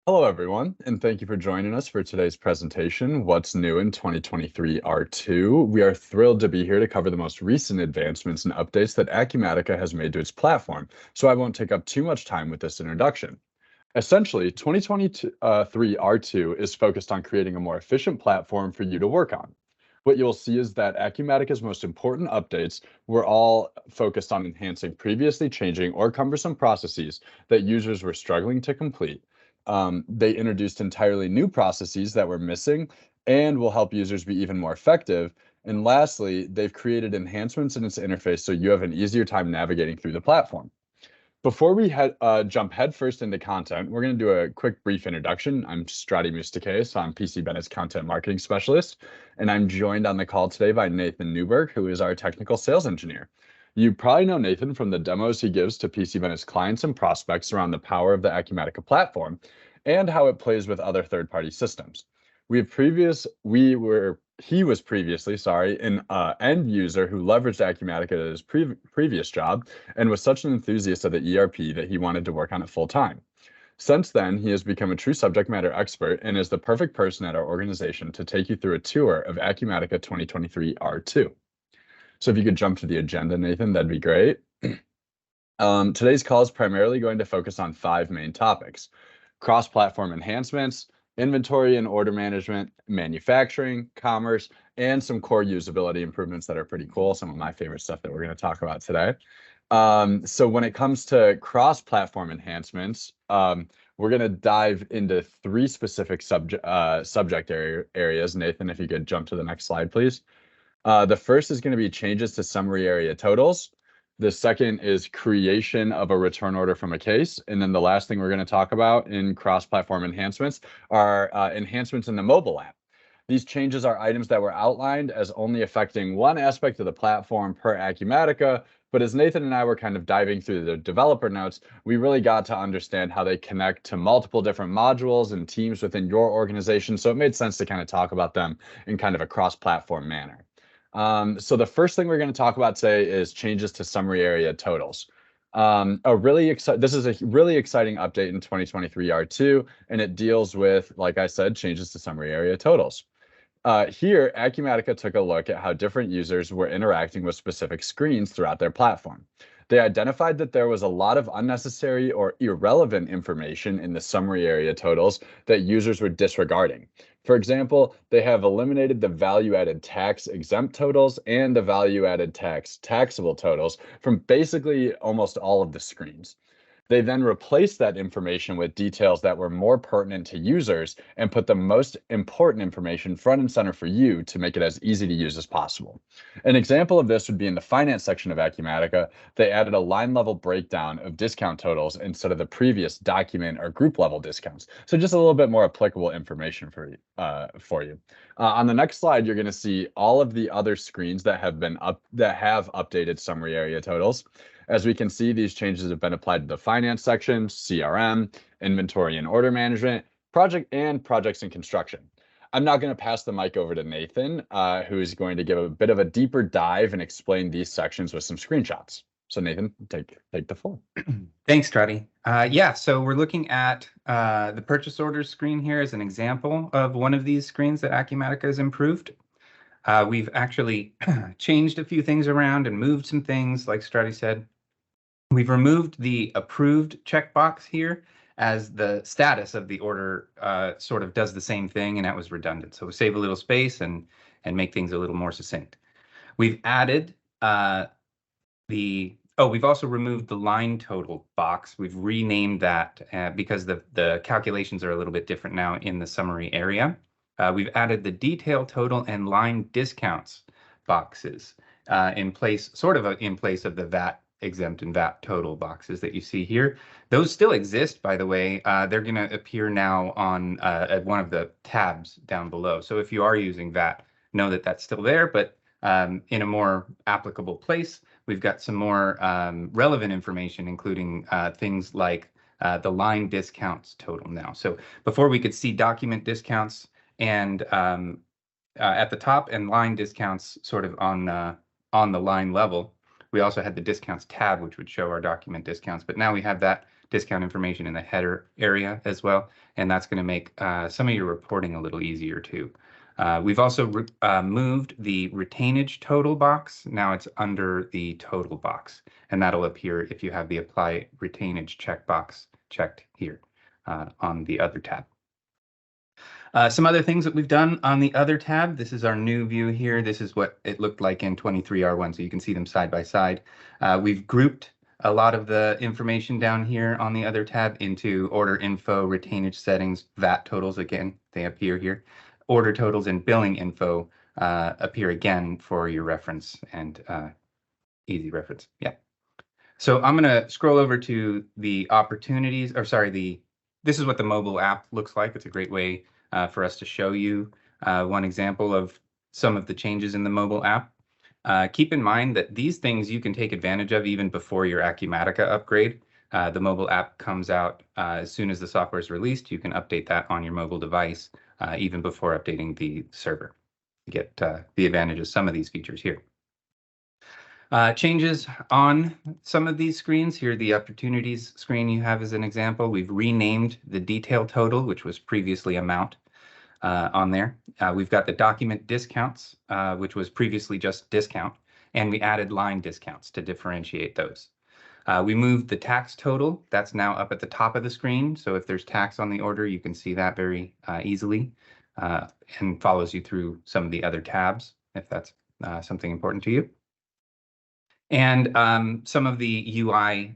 Hello, everyone, and thank you for joining us for today's presentation, What's New in 2023 R2. We are thrilled to be here to cover the most recent advancements and updates that Acumatica has made to its platform, so I won't take up too much time with this introduction. Essentially, 2023 R2 is focused on creating a more efficient platform for you to work on. What you'll see is that Acumatica's most important updates were all focused on enhancing previously changing or cumbersome processes that users were struggling to complete. They introduced entirely new processes that were missing and will help users be even more effective. And lastly, they've created enhancements in its interface so you have an easier time navigating through the platform. Before we jump headfirst into content, we're going to do a quick brief introduction. I'm Strati Mustakis. I'm PC Bennett's content marketing specialist, and I'm joined on the call today by Nathan Newberg, who is our technical sales engineer. You probably know Nathan from the demos he gives to PC Bennett's clients and prospects around the power of the Acumatica platform and how it plays with other third-party systems. He was previously, an end user who leveraged Acumatica at his previous job and was such an enthusiast of the ERP that he wanted to work on it full time. Since then, he has become a true subject matter expert and is the perfect person at our organization to take you through a tour of Acumatica 2023 R2. So if you could jump to the agenda, Nathan, that'd be great. Today's call is primarily going to focus on 5 main topics: cross-platform enhancements, inventory and order management, manufacturing, commerce, and some core usability improvements that are pretty cool. Some of my favorite stuff that we're going to talk about today. So when it comes to cross-platform enhancements, we're going to dive into 3 specific subject areas. Nathan, if you could jump to the next slide, please. The first is going to be changes to summary area totals. The second is creation of a return order from a case. And then the last thing we're going to talk about in cross-platform enhancements are enhancements in the mobile app. These changes are items that were outlined as only affecting one aspect of the platform per Acumatica, but as Nathan and I were kind of diving through the developer notes, we really got to understand how they connect to multiple different modules and teams within your organization. So it made sense to kind of talk about them in kind of a cross-platform manner. So the first thing we're going to talk about today is changes to summary area totals. This is a really exciting update in 2023 R2, and it deals with, like I said, changes to summary area totals. Here, Acumatica took a look at how different users were interacting with specific screens throughout their platform. They identified that there was a lot of unnecessary or irrelevant information in the summary area totals that users were disregarding. For example, they have eliminated the value-added tax exempt totals and the value-added tax taxable totals from basically almost all of the screens. They then replaced that information with details that were more pertinent to users and put the most important information front and center for you to make it as easy to use as possible. An example of this would be in the finance section of Acumatica. They added a line level breakdown of discount totals instead of the previous document or group level discounts. So just a little bit more applicable information for you. On the next slide, you're going to see all of the other screens that have updated summary area totals. As we can see, these changes have been applied to the finance section, CRM, inventory and order management, projects and construction. I'm now going to pass the mic over to Nathan, who is going to give a bit of a deeper dive and explain these sections with some screenshots. So Nathan, take the floor. Thanks, Strati. So we're looking at the purchase orders screen here as an example of one of these screens that Acumatica has improved. We've actually changed a few things around and moved some things, like Strati said. We've removed the approved checkbox here, as the status of the order sort of does the same thing, and that was redundant. So we save a little space and make things a little more succinct. We've added we've also removed the line total box. We've renamed that because the calculations are a little bit different now in the summary area. We've added the detail total and line discounts boxes in place of the VAT exempt and VAT total boxes that you see here. Those still exist, by the way. They're going to appear now on at one of the tabs down below. So if you are using VAT, know that that's still there, but in a more applicable place. We've got some more relevant information, including things like the line discounts total now. So before we could see document discounts and at the top and line discounts sort of on the line level. We also had the discounts tab, which would show our document discounts, but now we have that discount information in the header area as well. And that's going to make some of your reporting a little easier too. We've also moved the retainage total box. Now it's under the total box, and that'll appear if you have the apply retainage checkbox checked here on the other tab. Some other things that we've done on the other tab. This is our new view here. This is what it looked like in 23R1, so you can see them side by side. We've grouped a lot of the information down here on the other tab into order info, retainage settings, VAT totals. Again, they appear here. Order totals and billing info appear again for your reference and easy reference. Yeah. So I'm going to scroll over to the opportunities, or sorry, this is what the mobile app looks like. It's a great way for us to show you one example of some of the changes in the mobile app. Keep in mind that these things you can take advantage of even before your Acumatica upgrade. The mobile app comes out as soon as the software is released. You can update that on your mobile device even before updating the server to get the advantage of some of these features here. Changes on some of these screens. Here, the opportunities screen you have as an example. We've renamed the detail total, which was previously amount on there. We've got the document discounts, which was previously just discount, and we added line discounts to differentiate those. We moved the tax total. That's now up at the top of the screen. So if there's tax on the order, you can see that very easily and follows you through some of the other tabs if that's something important to you. And some of the UI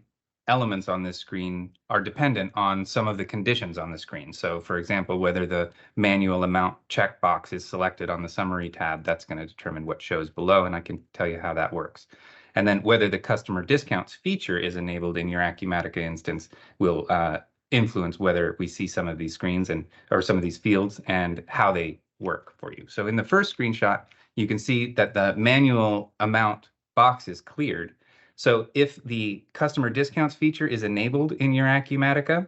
elements on this screen are dependent on some of the conditions on the screen. So for example, whether the manual amount checkbox is selected on the summary tab, that's going to determine what shows below, and I can tell you how that works. And then whether the customer discounts feature is enabled in your Acumatica instance will influence whether we see some of these screens or some of these fields and how they work for you. So in the first screenshot, you can see that the manual amount box is cleared. So if the customer discounts feature is enabled in your Acumatica,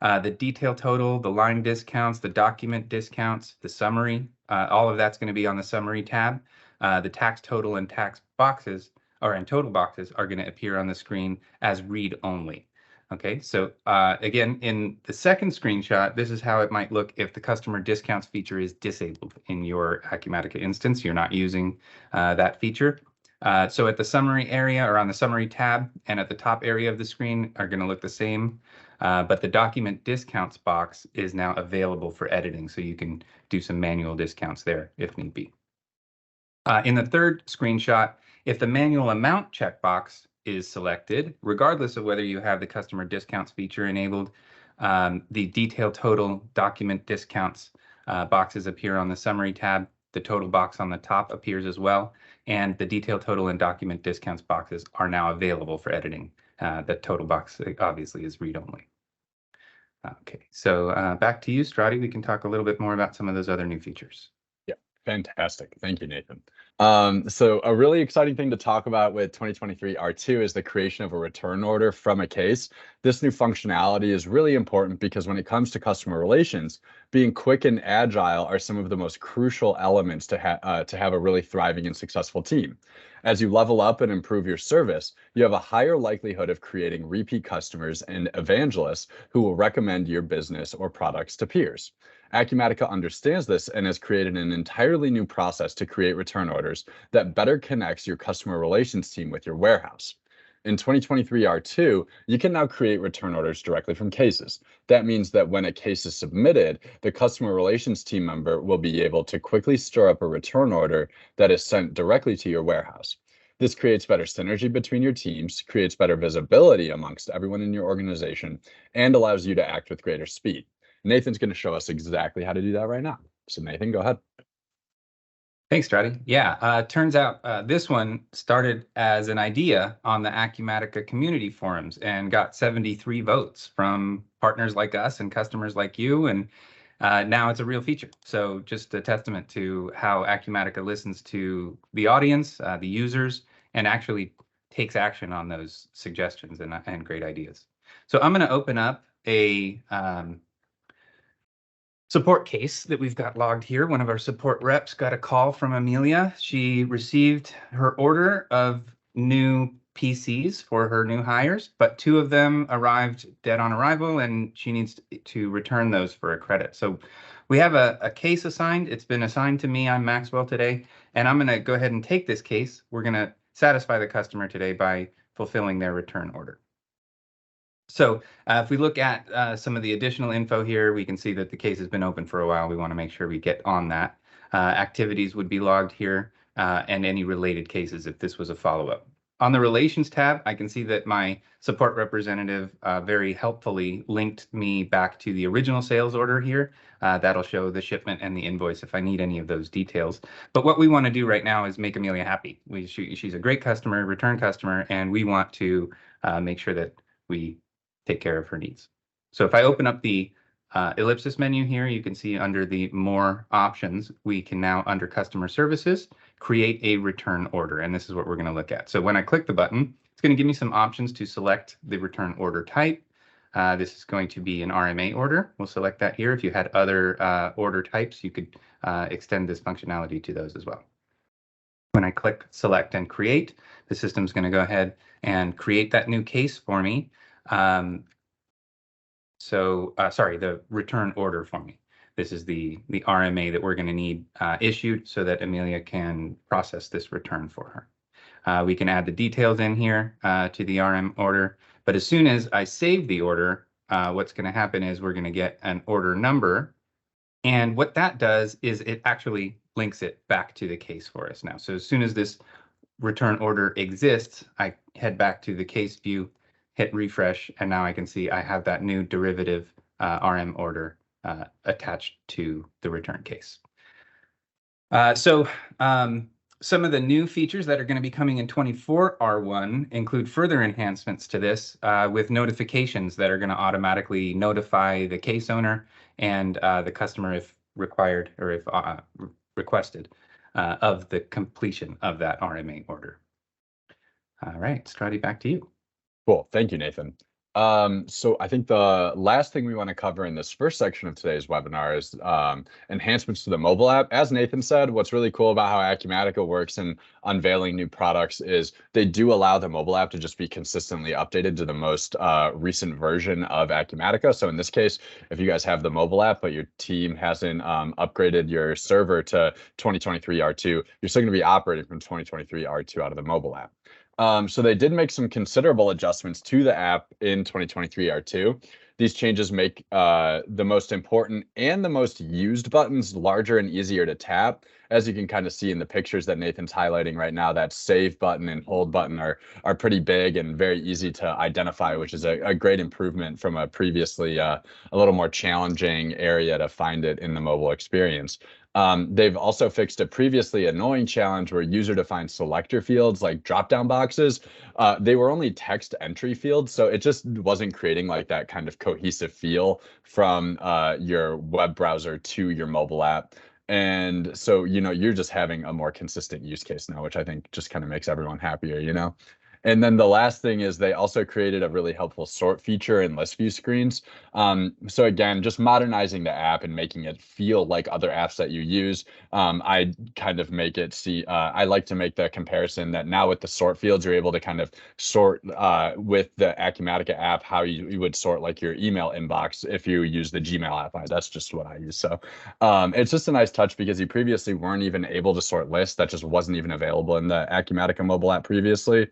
the detail total, the line discounts, the document discounts, the summary, all of that's going to be on the summary tab. The tax total and tax boxes and total boxes are going to appear on the screen as read only. Okay, so again, in the second screenshot, this is how it might look if the customer discounts feature is disabled in your Acumatica instance. You're not using that feature. So at the summary area or on the summary tab and at the top area of the screen are going to look the same, but the document discounts box is now available for editing, so you can do some manual discounts there if need be. In the third screenshot, if the manual amount checkbox is selected, regardless of whether you have the customer discounts feature enabled, the detail total document discounts boxes appear on the summary tab. The total box on the top appears as well, and the detail total and document discounts boxes are now available for editing. The total box obviously is read-only. Okay, so back to you, Strati. We can talk a little bit more about some of those other new features. Yeah, fantastic. Thank you, Nathan. So a really exciting thing to talk about with 2023 R2 is the creation of a return order from a case. This new functionality is really important because when it comes to customer relations, being quick and agile are some of the most crucial elements to have a really thriving and successful team. As you level up and improve your service, you have a higher likelihood of creating repeat customers and evangelists who will recommend your business or products to peers. Acumatica understands this and has created an entirely new process to create return orders that better connects your customer relations team with your warehouse. In 2023 R2, you can now create return orders directly from cases. That means that when a case is submitted, the customer relations team member will be able to quickly stir up a return order that is sent directly to your warehouse. This creates better synergy between your teams, creates better visibility amongst everyone in your organization, and allows you to act with greater speed. Nathan's going to show us exactly how to do that right now. So Nathan, go ahead. Thanks, Strati. Yeah, turns out this one started as an idea on the Acumatica community forums and got 73 votes from partners like us and customers like you, and now it's a real feature. So just a testament to how Acumatica listens to the audience, the users, and actually takes action on those suggestions and great ideas. So I'm going to open up a support case that we've got logged here. One of our support reps got a call from Amelia. She received her order of new PCs for her new hires, but 2 of them arrived dead on arrival, and she needs to return those for a credit. So we have a case assigned. It's been assigned to me. I'm Maxwell today, and I'm going to go ahead and take this case. We're going to satisfy the customer today by fulfilling their return order. So if we look at some of the additional info here, we can see that the case has been open for a while. We want to make sure we get on that. Activities would be logged here, and any related cases if this was a follow-up. On the Relations tab, I can see that my support representative very helpfully linked me back to the original sales order here. That'll show the shipment and the invoice if I need any of those details. But what we want to do right now is make Amelia happy. She's a great customer, return customer, and we want to make sure that we take care of her needs. So if I open up the ellipsis menu here, you can see under the more options, we can now, under customer services, create a return order. And this is what we're going to look at. So when I click the button, it's going to give me some options to select the return order type. This is going to be an RMA order. We'll select that here. If you had other order types, you could extend this functionality to those as well. When I click select and create, the system's going to go ahead and create that new case for me. Sorry, the return order for me. This is the RMA that we're going to need issued so that Amelia can process this return for her. We can add the details in here to the RM order, but as soon as I save the order, what's going to happen is we're going to get an order number, and what that does is it actually links it back to the case for us now. So as soon as this return order exists, I head back to the case view, hit refresh, and now I can see I have that new derivative RM order attached to the return case. Some of the new features that are going to be coming in 24 R1 include further enhancements to this with notifications that are going to automatically notify the case owner and the customer if required or if requested of the completion of that RMA order. All right, Strati, back to you. Cool. Thank you, Nathan. So I think the last thing we want to cover in this first section of today's webinar is enhancements to the mobile app. As Nathan said, what's really cool about how Acumatica works in unveiling new products is they do allow the mobile app to just be consistently updated to the most recent version of Acumatica. So in this case, if you guys have the mobile app, but your team hasn't upgraded your server to 2023 R2, you're still going to be operating from 2023 R2 out of the mobile app. So they did make some considerable adjustments to the app in 2023 R2. These changes make the most important and the most used buttons larger and easier to tap. As you can kind of see in the pictures that Nathan's highlighting right now, that save button and hold button are pretty big and very easy to identify, which is a great improvement from a previously a little more challenging area to find it in the mobile experience. They've also fixed a previously annoying challenge where user-defined selector fields like drop-down boxes, they were only text entry fields, so it just wasn't creating like that kind of cohesive feel from your web browser to your mobile app. And so, you're just having a more consistent use case now, which I think just kind of makes everyone happier. And then the last thing is they also created a really helpful sort feature in list view screens. So again, just modernizing the app and making it feel like other apps that you use. I kind of make it see, I like to make the comparison that now with the sort fields, you're able to kind of sort with the Acumatica app, how you would sort like your email inbox if you use the Gmail app. That's just what I use. So it's just a nice touch because you previously weren't even able to sort lists. That just wasn't even available in the Acumatica mobile app previously.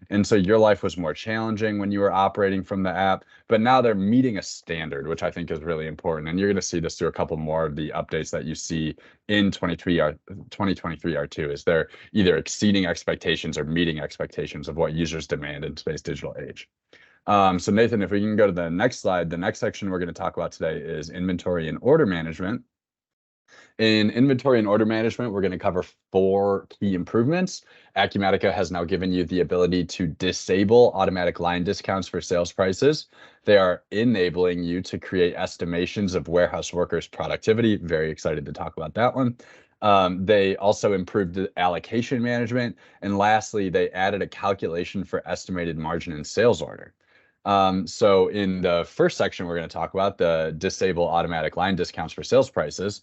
And so your life was more challenging when you were operating from the app, but now they're meeting a standard, which I think is really important. And you're going to see this through a couple more of the updates that you see in 2023 R2 is they're either exceeding expectations or meeting expectations of what users demand in today's digital age. So Nathan, if we can go to the next slide, the next section we're going to talk about today is inventory and order management. In inventory and order management, we're going to cover 4 key improvements. Acumatica has now given you the ability to disable automatic line discounts for sales prices. They are enabling you to create estimations of warehouse workers' productivity. Very excited to talk about that one. They also improved the allocation management. And lastly, they added a calculation for estimated margin in sales order. So in the first section, we're going to talk about the disable automatic line discounts for sales prices.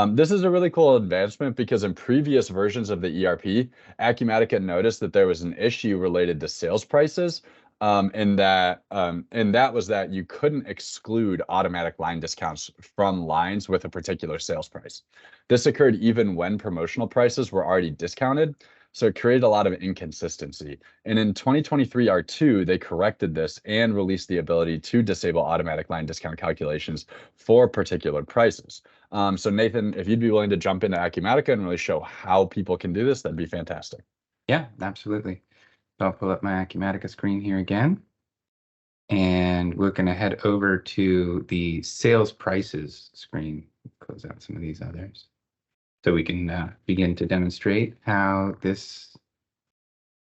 This is a really cool advancement because in previous versions of the ERP, Acumatica noticed that there was an issue related to sales prices. And that was that you couldn't exclude automatic line discounts from lines with a particular sales price. This occurred even when promotional prices were already discounted. So it created a lot of inconsistency. And in 2023 R2, they corrected this and released the ability to disable automatic line discount calculations for particular prices. So Nathan, if you'd be willing to jump into Acumatica and really show how people can do this, that'd be fantastic. Yeah, absolutely. So I'll pull up my Acumatica screen here again. And we're going to head over to the sales prices screen. Close out some of these others, so we can begin to demonstrate how this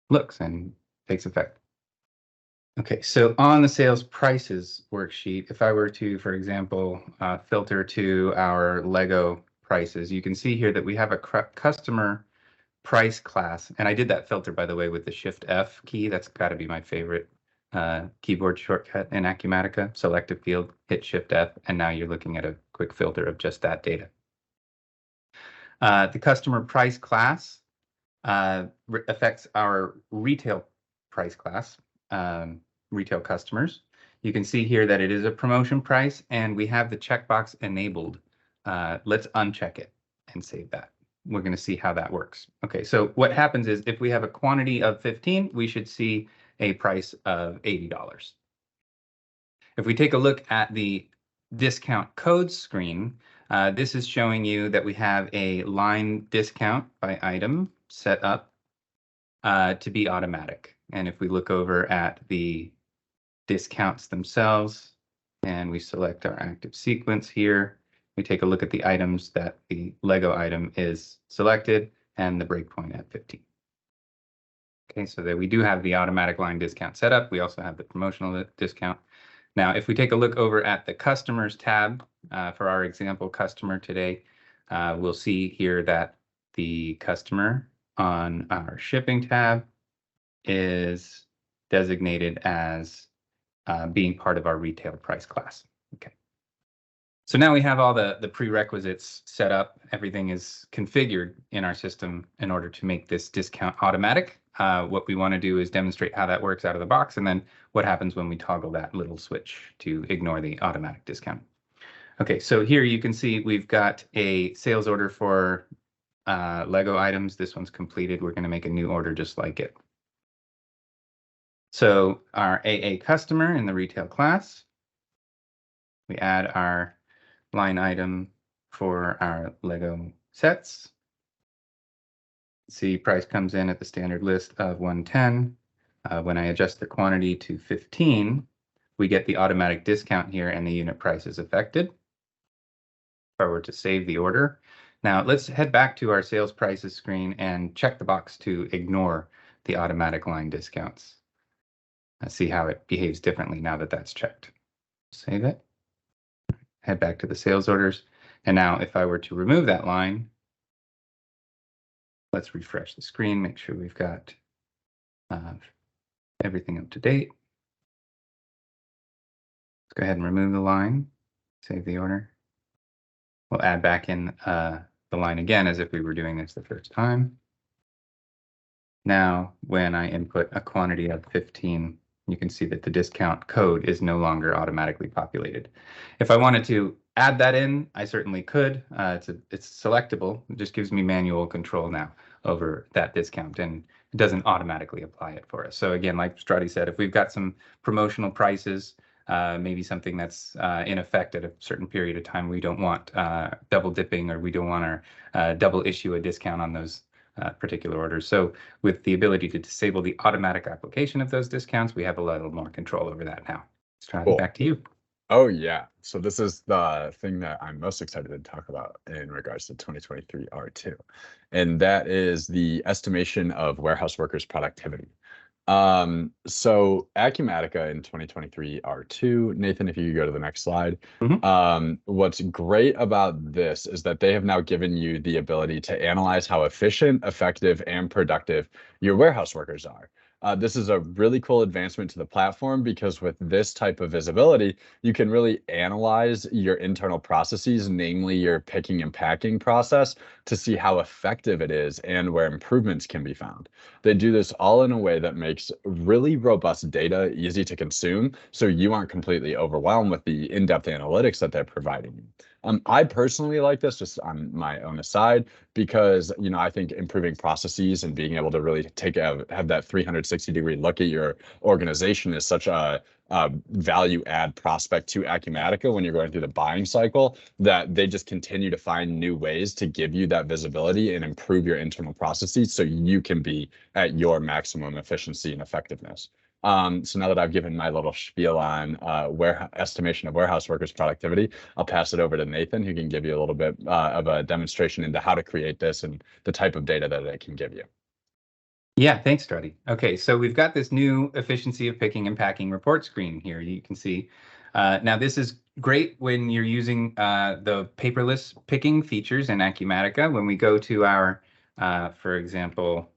looks and takes effect. Okay, so on the sales prices worksheet, if I were to, for example, filter to our Lego prices, you can see here that we have a customer price class. And I did that filter, by the way, with the Shift F key. That's got to be my favorite keyboard shortcut in Acumatica. Select a field, hit Shift F, and now you're looking at a quick filter of just that data. The customer price class affects our retail price class, retail customers. You can see here that it is a promotion price, and we have the checkbox enabled. Let's uncheck it and save that. We're going to see how that works. Okay, so what happens is if we have a quantity of 15, we should see a price of $80. If we take a look at the discount codes screen, this is showing you that we have a line discount by item set up to be automatic. And if we look over at the discounts themselves and we select our active sequence here, we take a look at the items that the Lego item is selected and the breakpoint at 15. Okay, so that we do have the automatic line discount set up. We also have the promotional discount. Now, if we take a look over at the customers tab for our example customer today, we'll see here that the customer on our shipping tab is designated as being part of our retail price class. Okay. So now we have all the prerequisites set up. Everything is configured in our system in order to make this discount automatic. What we want to do is demonstrate how that works out of the box, and then what happens when we toggle that little switch to ignore the automatic discount. Okay, so here you can see we've got a sales order for Lego items. This one's completed. We're going to make a new order just like it. So our AA customer in the retail class, we add our line item for our Lego sets. See, price comes in at the standard list of 110. When I adjust the quantity to 15, we get the automatic discount here and the unit price is affected. If I were to save the order. Now let's head back to our sales prices screen and check the box to ignore the automatic line discounts. Let's see how it behaves differently now that that's checked. Save it. Head back to the sales orders. And now if I were to remove that line, let's refresh the screen, make sure we've got everything up to date. Let's go ahead and remove the line, save the order. We'll add back in the line again as if we were doing this the first time. Now, when I input a quantity of 15, you can see that the discount code is no longer automatically populated. If I wanted to add that in, I certainly could. It's selectable. It just gives me manual control now over that discount, and it doesn't automatically apply it for us. So again, like Strati said, if we've got some promotional prices, maybe something that's in effect at a certain period of time, we don't want double dipping, or we don't want to double issue a discount on those particular orders. So with the ability to disable the automatic application of those discounts, we have a little more control over that now. Strati, cool. Back to you. Oh, yeah. So this is the thing that I'm most excited to talk about in regards to 2023 R2. And that is the estimation of warehouse workers' productivity. So Acumatica in 2023 R2, Nathan, if you could go to the next slide. What's great about this is that they have now given you the ability to analyze how efficient, effective, and productive your warehouse workers are. This is a really cool advancement to the platform because with this type of visibility, you can really analyze your internal processes, namely your picking and packing process, to see how effective it is and where improvements can be found. They do this all in a way that makes really robust data easy to consume, so you aren't completely overwhelmed with the in-depth analytics that they're providing you. I personally like this, just on my own aside, because I think improving processes and being able to really have that 360-degree look at your organization is such a value add prospect to Acumatica when you're going through the buying cycle, that they just continue to find new ways to give you that visibility and improve your internal processes so you can be at your maximum efficiency and effectiveness. So now that I've given my little spiel on estimation of warehouse workers' productivity, I'll pass it over to Nathan, who can give you a little bit of a demonstration into how to create this and the type of data that it can give you. Yeah, thanks, Strutty. Okay, so we've got this new efficiency of picking and packing report screen here. You can see. Now, this is great when you're using the paperless picking features in Acumatica. When we go to our, for example,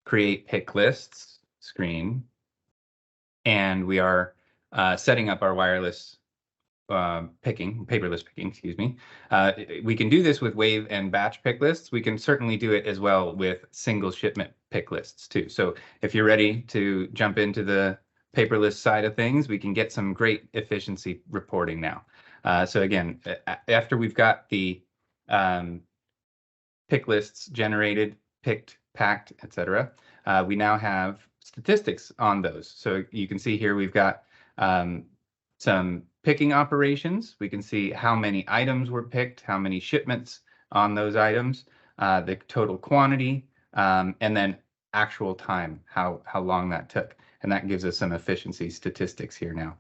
create pick lists screen, and we are setting up our wireless paperless picking, excuse me. We can do this with wave and batch pick lists. We can certainly do it as well with single shipment pick lists too. So if you're ready to jump into the paperless side of things, we can get some great efficiency reporting now. So again, after we've got the pick lists generated, picked, packed, etc., we now have statistics on those. So you can see here we've got some picking operations. We can see how many items were picked, how many shipments on those items, the total quantity, and then actual time, how long that took. And that gives us some efficiency statistics here now.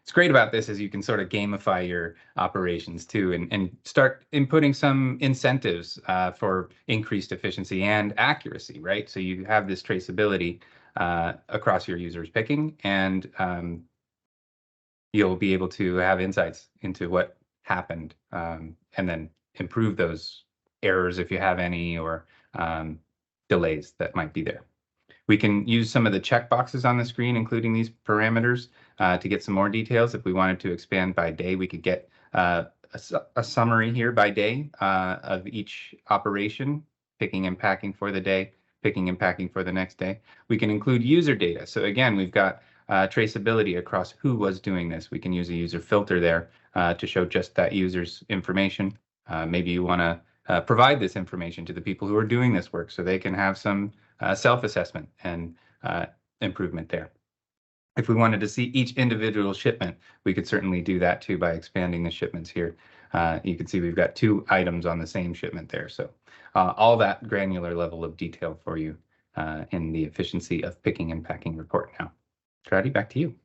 What's great about this is you can sort of gamify your operations too, and start inputting some incentives for increased efficiency and accuracy, right? So you have this traceability across your users picking, and you'll be able to have insights into what happened, and then improve those errors if you have any, or delays that might be there. We can use some of the checkboxes on the screen, including these parameters, to get some more details. If we wanted to expand by day, we could get a summary here by day of each operation, picking and packing for the day, picking and packing for the next day. We can include user data. So again, we've got traceability across who was doing this. We can use a user filter there to show just that user's information. Maybe you want to provide this information to the people who are doing this work so they can have some self-assessment and improvement there. If we wanted to see each individual shipment, we could certainly do that too by expanding the shipments here. You can see we've got 2 items on the same shipment there. So all that granular level of detail for you in the efficiency of picking and packing report now. Trady, back to you.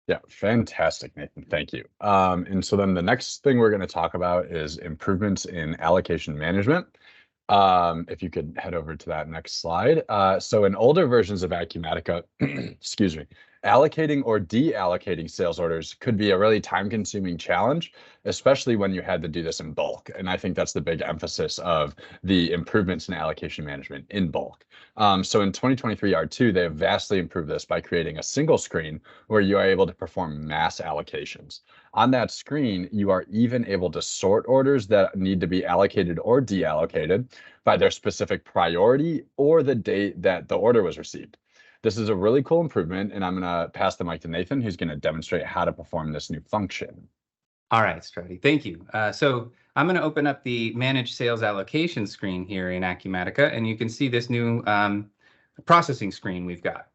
Yeah, fantastic, Nathan. Thank you. And so then the next thing we're going to talk about is improvements in allocation management. If you could head over to that next slide. So in older versions of Acumatica, excuse me, allocating or deallocating sales orders could be a really time-consuming challenge, especially when you had to do this in bulk. And I think that's the big emphasis of the improvements in allocation management in bulk. So in 2023 R2, they have vastly improved this by creating a single screen where you are able to perform mass allocations. On that screen, you are even able to sort orders that need to be allocated or deallocated by their specific priority or the date that the order was received. This is a really cool improvement, and I'm going to pass the mic to Nathan, who's going to demonstrate how to perform this new function. All right, Strutty, thank you. So I'm going to open up the Manage Sales Allocation screen here in Acumatica, and you can see this new processing screen we've got.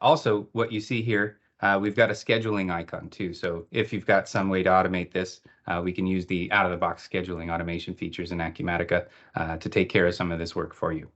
Also, what you see here, we've got a scheduling icon too. So if you've got some way to automate this, we can use the out-of-the-box scheduling automation features in Acumatica to take care of some of this work for you.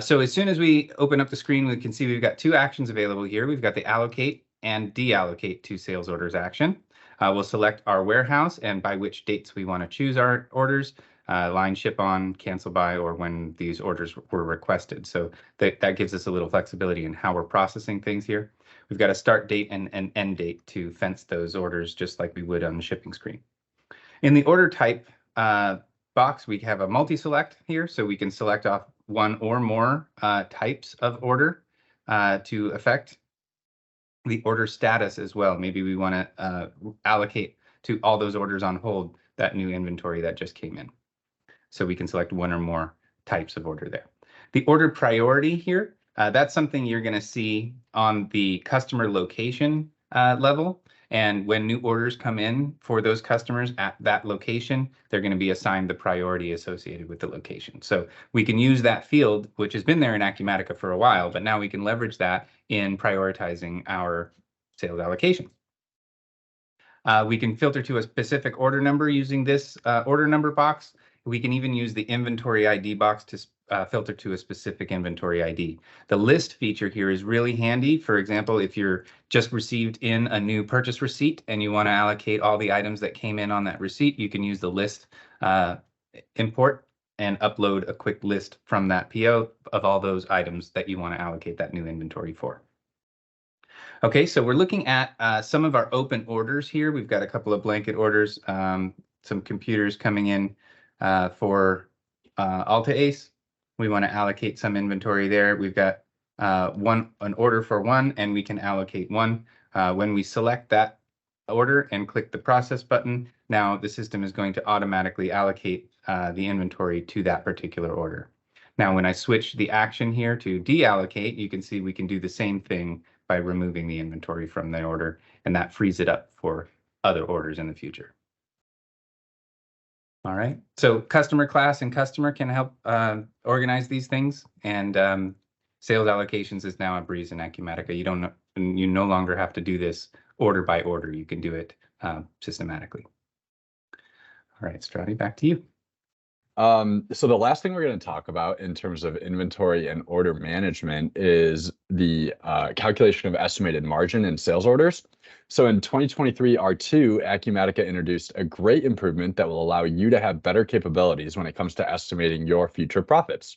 So as soon as we open up the screen, we can see we've got 2 actions available here. We've got the allocate and deallocate to sales orders action. We'll select our warehouse and by which dates we want to choose our orders, line ship on, cancel by, or when these orders were requested. So that gives us a little flexibility in how we're processing things here. We've got a start date and an end date to fence those orders just like we would on the shipping screen. In the order type box, we have a multi-select here, so we can select off one or more types of order to affect the order status as well. Maybe we want to allocate to all those orders on hold that new inventory that just came in. So we can select one or more types of order there. The order priority here, that's something you're going to see on the customer location level. And when new orders come in for those customers at that location, they're going to be assigned the priority associated with the location. So we can use that field, which has been there in Acumatica for a while, but now we can leverage that in prioritizing our sales allocation. We can filter to a specific order number using this order number box. We can even use the inventory ID box to filter to a specific inventory ID. The list feature here is really handy. For example, if you're just received in a new purchase receipt and you want to allocate all the items that came in on that receipt, you can use the list import and upload a quick list from that PO of all those items that you want to allocate that new inventory for. Okay, so we're looking at some of our open orders here. We've got a couple of blanket orders, some computers coming in for AltaAce. We want to allocate some inventory there. We've got an order for one, and we can allocate one. When we select that order and click the process button, now the system is going to automatically allocate the inventory to that particular order. Now, when I switch the action here to deallocate, you can see we can do the same thing by removing the inventory from the order, and that frees it up for other orders in the future. All right, so customer class and customer can help organize these things, and sales allocations is now a breeze in Acumatica. You no longer have to do this order by order. You can do it systematically. All right, Strati, back to you. So the last thing we're going to talk about in terms of inventory and order management is the calculation of estimated margin in sales orders. So in 2023 R2, Acumatica introduced a great improvement that will allow you to have better capabilities when it comes to estimating your future profits.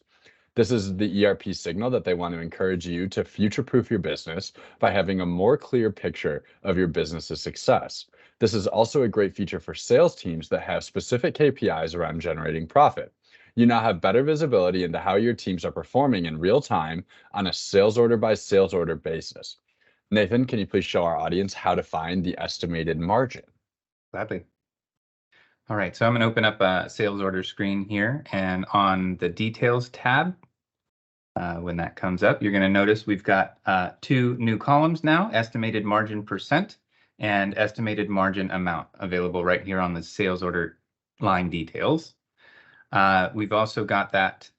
This is the ERP signal that they want to encourage you to future-proof your business by having a more clear picture of your business's success. This is also a great feature for sales teams that have specific KPIs around generating profit. You now have better visibility into how your teams are performing in real time on a sales order by sales order basis. Nathan, can you please show our audience how to find the estimated margin? Gladly. All right, so I'm going to open up a sales order screen here, and on the details tab, when that comes up, you're going to notice we've got two new columns now, estimated margin percent and estimated margin amount, available right here on the sales order line details. We've also got that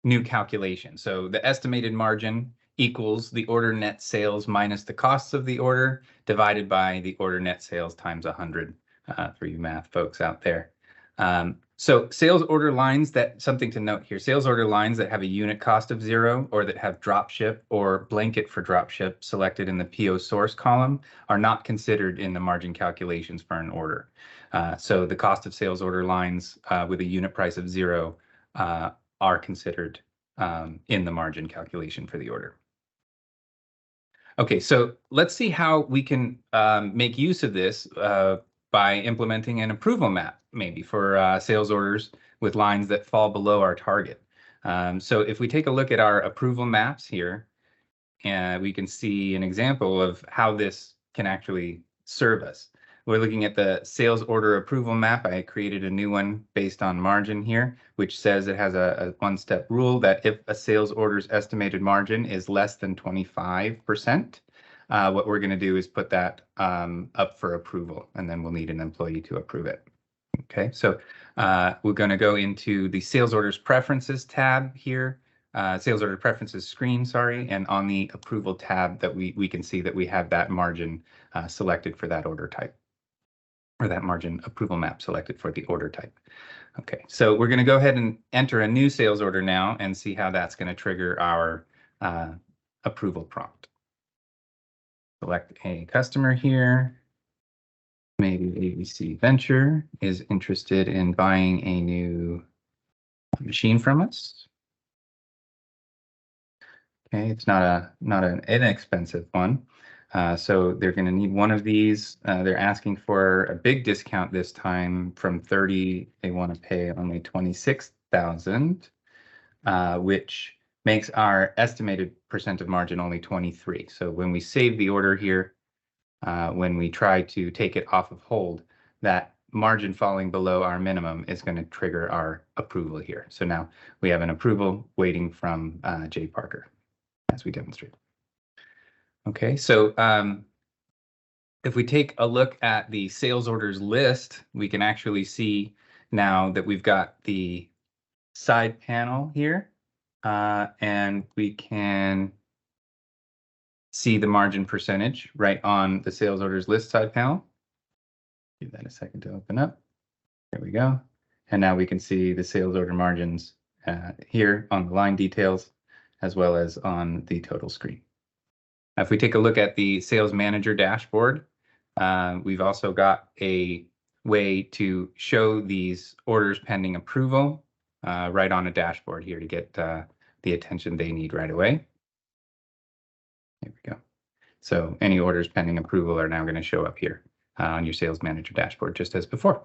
new calculation. So the estimated margin equals the order net sales minus the costs of the order divided by the order net sales times 100 for you math folks out there. So sales order lines, something to note here, sales order lines that have a unit cost of 0 or that have drop ship or blanket for drop ship selected in the PO source column are not considered in the margin calculations for an order. So the cost of sales order lines with a unit price of 0 are considered in the margin calculation for the order. Okay, so let's see how we can make use of this by implementing an approval map, maybe for sales orders with lines that fall below our target. So if we take a look at our approval maps here, we can see an example of how this can actually serve us. We're looking at the sales order approval map. I created a new one based on margin here, which says it has a one-step rule that if a sales order's estimated margin is less than 25%, what we're going to do is put that up for approval, and then we'll need an employee to approve it. Okay, so we're going to go into the sales orders preferences tab here, sales order preferences screen, sorry, and on the approval tab that we can see that we have that margin selected for that order type, or that margin approval map selected for the order type. Okay, so we're going to go ahead and enter a new sales order now and see how that's going to trigger our approval prompt. Select a customer here. Maybe ABC Venture is interested in buying a new machine from us. Okay, it's not an inexpensive one. So they're going to need one of these. They're asking for a big discount this time from 30. They want to pay only 26 $1,000, which makes our estimated percent of margin only 23. So when we save the order here, when we try to take it off of hold, that margin falling below our minimum is going to trigger our approval here. So now we have an approval waiting from Jay Parker, as we demonstrate. Okay, so if we take a look at the sales orders list, we can actually see now that we've got the side panel here, and we can see the margin percentage right on the sales orders list side panel. Give that a second to open up. There we go. And now we can see the sales order margins here on the line details, as well as on the total screen. If we take a look at the sales manager dashboard, we've also got a way to show these orders pending approval right on a dashboard here to get the attention they need right away. There we go. So any orders pending approval are now going to show up here on your sales manager dashboard, just as before.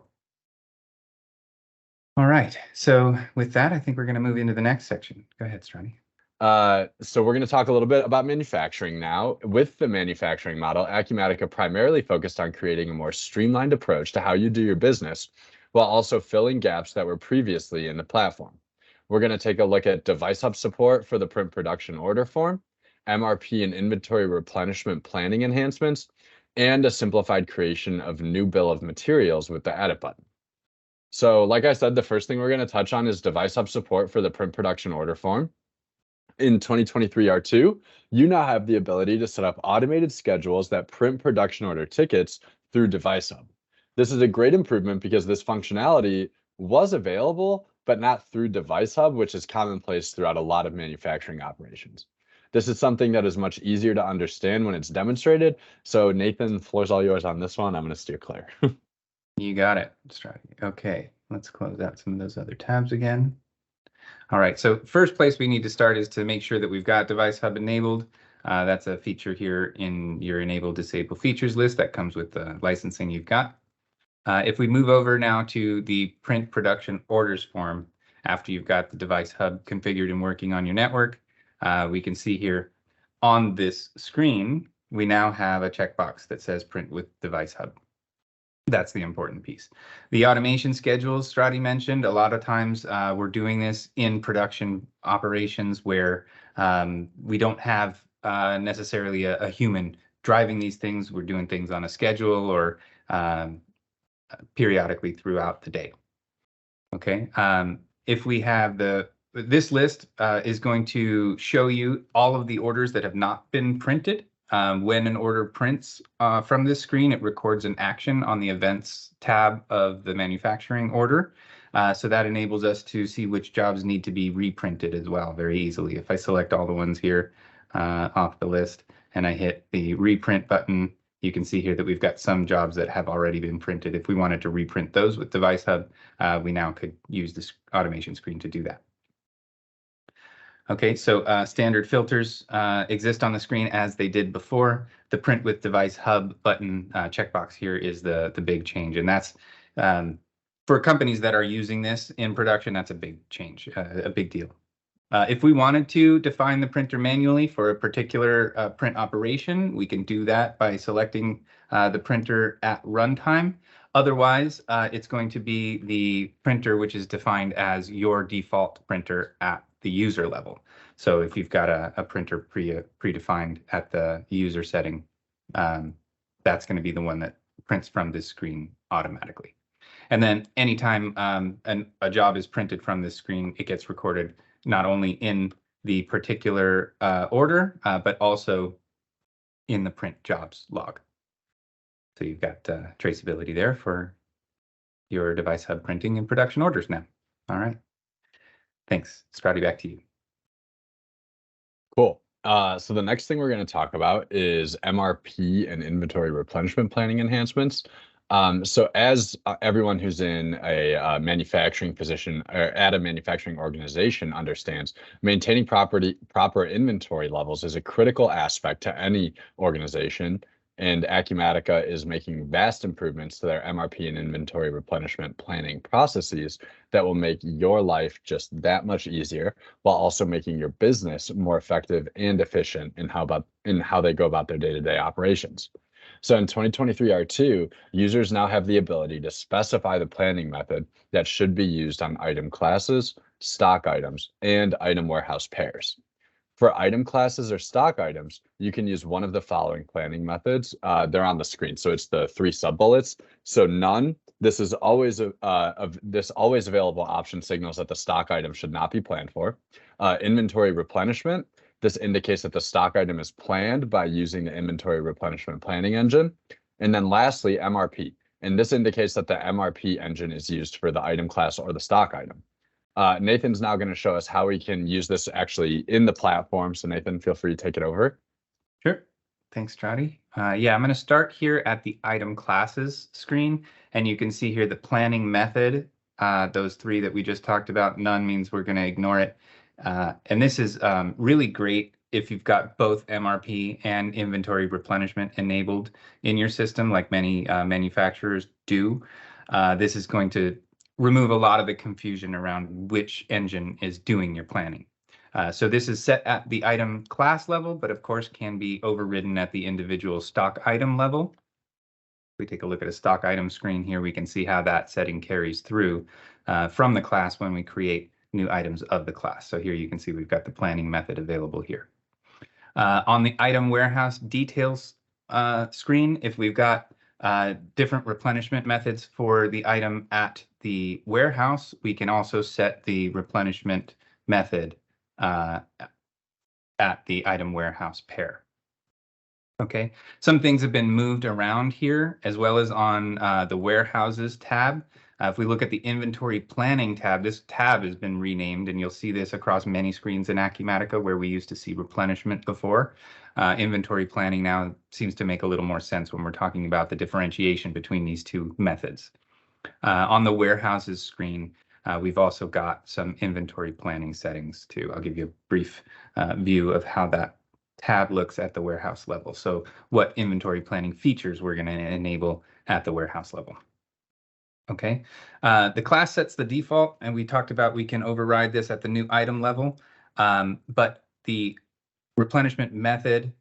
All right. So with that, I think we're going to move into the next section. Go ahead, Strani. So we're going to talk a little bit about manufacturing now. With the manufacturing model, Acumatica primarily focused on creating a more streamlined approach to how you do your business, while also filling gaps that were previously in the platform. We're going to take a look at DeviceHub support for the print production order form, MRP and inventory replenishment planning enhancements, and a simplified creation of new bill of materials with the edit button. So like I said, the first thing we're going to touch on is DeviceHub support for the print production order form. In 2023 R2, you now have the ability to set up automated schedules that print production order tickets through DeviceHub. This is a great improvement because this functionality was available, but not through DeviceHub, which is commonplace throughout a lot of manufacturing operations. This is something that is much easier to understand when it's demonstrated. So Nathan, the floor's all yours on this one. I'm going to steer clear. You got it, Strati. Okay, let's close out some of those other tabs again. All right, so first place we need to start is to make sure that we've got DeviceHub enabled. That's a feature here in your enable disable features list that comes with the licensing you've got. If we move over now to the print production orders form, after you've got the DeviceHub configured and working on your network, we can see here on this screen, we now have a checkbox that says print with DeviceHub. That's the important piece. The automation schedules Strati mentioned, a lot of times we're doing this in production operations where we don't have necessarily a human driving these things. We're doing things on a schedule or periodically throughout the day. Okay, if we have this list is going to show you all of the orders that have not been printed. When an order prints from this screen, it records an action on the events tab of the manufacturing order. So that enables us to see which jobs need to be reprinted as well very easily. If I select all the ones here off the list and I hit the reprint button, you can see here that we've got some jobs that have already been printed. If we wanted to reprint those with DeviceHub, we now could use this automation screen to do that. Okay, so standard filters exist on the screen as they did before. The print with DeviceHub button checkbox here is the big change, and that's for companies that are using this in production. That's a big change, a big deal. If we wanted to define the printer manually for a particular print operation, we can do that by selecting the printer at runtime. Otherwise, it's going to be the printer which is defined as your default printer at the user level. So if you've got a printer predefined at the user setting, that's going to be the one that prints from this screen automatically. And then anytime a job is printed from this screen, it gets recorded not only in the particular order, but also in the print jobs log. So you've got traceability there for your DeviceHub printing and production orders now. All right. Thanks. Sprouty, back to you. Cool. So the next thing we're going to talk about is MRP and inventory replenishment planning enhancements. So as everyone who's in a manufacturing position or at a manufacturing organization understands, maintaining proper inventory levels is a critical aspect to any organization, And Acumatica is making vast improvements to their MRP and inventory replenishment planning processes that will make your life just that much easier, while also making your business more effective and efficient in how they go about their day-to-day operations. So in 2023 R2, users now have the ability to specify the planning method that should be used on item classes, stock items, and item warehouse pairs. For item classes or stock items, you can use one of the following planning methods. They're on the screen, so it's the 3 sub-bullets. So none, this is always this always available option signals that the stock item should not be planned for. Inventory replenishment, this indicates that the stock item is planned by using the inventory replenishment planning engine. And then lastly, MRP, and this indicates that the MRP engine is used for the item class or the stock item. Nathan's now going to show us how we can use this actually in the platform. So Nathan, feel free to take it over. Sure. Thanks, Trotty. Yeah, I'm going to start here at the item classes screen, and you can see here the planning method, those 3 that we just talked about. None means we're going to ignore it. And this is really great if you've got both MRP and inventory replenishment enabled in your system, like many manufacturers do. This is going to remove a lot of the confusion around which engine is doing your planning. So this is set at the item class level, but of course can be overridden at the individual stock item level. If we take a look at a stock item screen here, we can see how that setting carries through from the class when we create new items of the class. So here you can see we've got the planning method available here. On the item warehouse details screen, if we've got different replenishment methods for the item at the warehouse, we can also set the replenishment method at the item warehouse pair. Okay, some things have been moved around here as well as on the warehouses tab. If we look at the inventory planning tab, this tab has been renamed, and you'll see this across many screens in Acumatica where we used to see replenishment before. Inventory planning now seems to make a little more sense when we're talking about the differentiation between these 2 methods. On the warehouses screen, we've also got some inventory planning settings too. I'll give you a brief view of how that tab looks at the warehouse level. So what inventory planning features we're going to enable at the warehouse level. Okay, the class sets the default, and we talked about we can override this at the new item level, but the replenishment method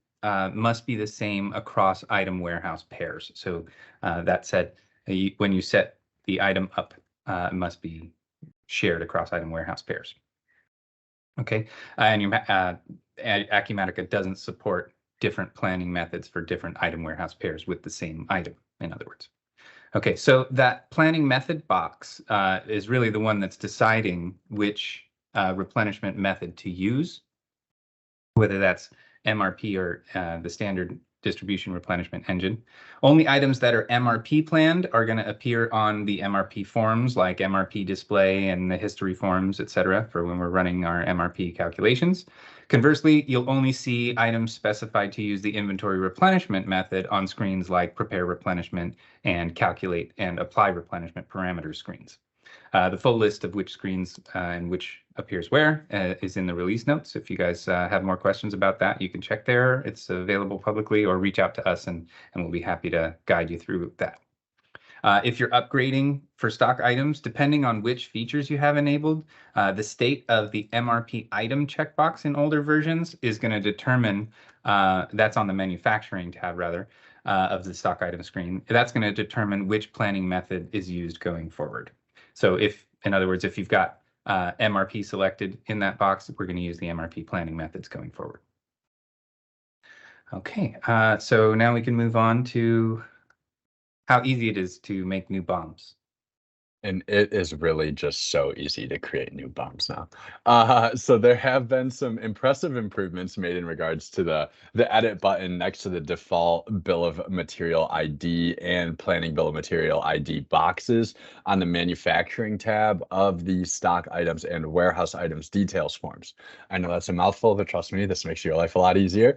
must be the same across item warehouse pairs. So that said, when you set the item up, it must be shared across item warehouse pairs. Okay, and Acumatica doesn't support different planning methods for different item warehouse pairs with the same item, in other words. Okay, so that planning method box is really the one that's deciding which replenishment method to use, whether that's MRP or the standard distribution replenishment engine. Only items that are MRP planned are going to appear on the MRP forms, like MRP display and the history forms, etc., for when we're running our MRP calculations. Conversely, you'll only see items specified to use the inventory replenishment method on screens like prepare replenishment and calculate and apply replenishment parameter screens. The full list of which screens and which appears where is in the release notes. If you guys have more questions about that, you can check there. It's available publicly, or reach out to us and we'll be happy to guide you through that. If you're upgrading for stock items, depending on which features you have enabled, the state of the MRP item checkbox in older versions is going to determine, that's on the manufacturing tab rather, of the stock item screen. That's going to determine which planning method is used going forward. So if, in other words, if you've got MRP selected in that box, we're going to use the MRP planning methods going forward. Okay, so now we can move on to how easy it is to make new bombs. And it is really just so easy to create new bombs now. So there have been some impressive improvements made in regards to the edit button next to the default bill of material ID and planning bill of material ID boxes on the manufacturing tab of the stock items and warehouse items details forms. I know that's a mouthful, but trust me, this makes your life a lot easier.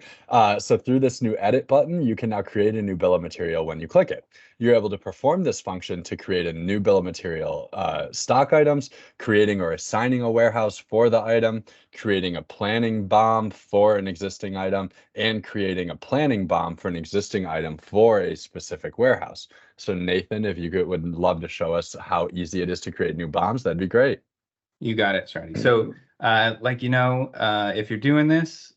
So through this new edit button, you can now create a new bill of material when you click it. You're able to perform this function to create a new bill of material material stock items, creating or assigning a warehouse for the item, creating a planning BOM for an existing item, and creating a planning BOM for an existing item for a specific warehouse. So Nathan, if you would love to show us how easy it is to create new BOMs, that'd be great. You got it, Shadi. So, if you're doing this,